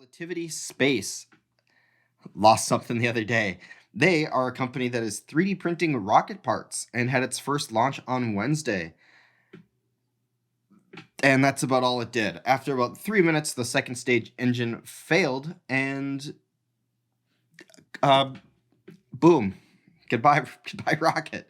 Relativity Space lost something the other day. They are a company that is 3D printing rocket parts and had its first launch on Wednesday. And that's about all it did. After about 3 minutes, the second stage engine failed, and uh, boom, goodbye, goodbye, rocket.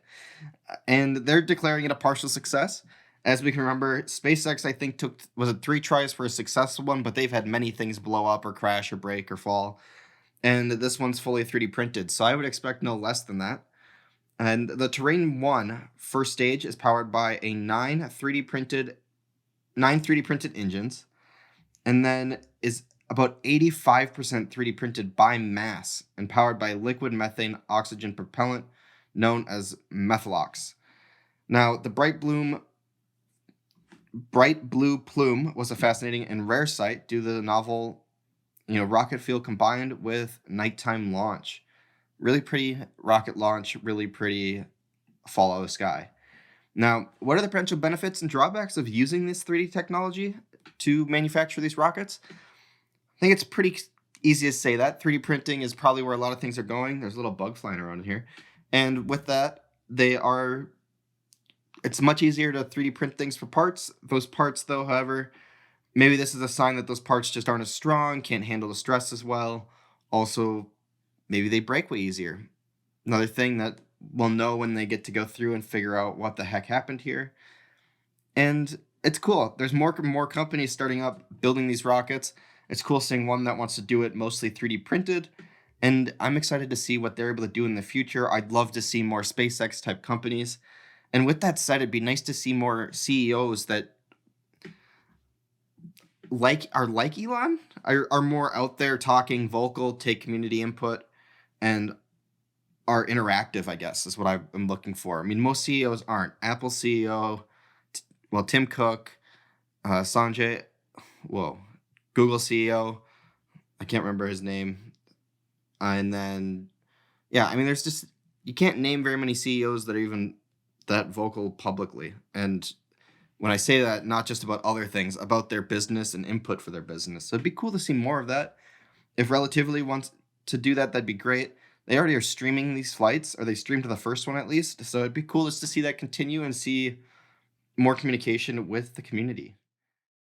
And they're declaring it a partial success. As we can remember, SpaceX, I think, took was it 3 tries for a successful one, but they've had many things blow up or crash or break or fall. And this one's fully 3D printed, so I would expect no less than that. And the Terrain 1 first stage is powered by a 9 3D printed engines, and then is about 85% 3D printed by mass and powered by liquid methane oxygen propellant known as Methalox. Now, the bright blue plume was a fascinating and rare sight due to the novel, rocket fuel combined with nighttime launch. Really pretty rocket launch, really pretty fall out of the sky. Now, what are the potential benefits and drawbacks of using this 3D technology to manufacture these rockets? I think it's pretty easy to say that. 3D printing is probably where a lot of things are going. There's a little bug flying around here. And with that, it's much easier to 3D print things for parts. Those parts, though, however, maybe this is a sign that those parts just aren't as strong, can't handle the stress as well. Also, maybe they break way easier. Another thing that we'll know when they get to go through and figure out what the heck happened here. And it's cool. There's more and more companies starting up building these rockets. It's cool seeing one that wants to do it mostly 3D printed. And I'm excited to see what they're able to do in the future. I'd love to see more SpaceX type companies. And with that said, it'd be nice to see more CEOs that are like Elon, are more out there talking, vocal, take community input, and are interactive, I guess, is what I'm looking for. I mean, most CEOs aren't. Apple CEO, Tim Cook, Sanjay, Google CEO, I can't remember his name. And then, yeah, I mean, you can't name very many CEOs that are even that vocal publicly. And when I say that, not just about other things, about their business and input for their business. So it'd be cool to see more of that. If Relatively wants to do that, that'd be great. They already are streaming these flights, or they streamed to the first one at least. So it'd be cool just to see that continue and see more communication with the community.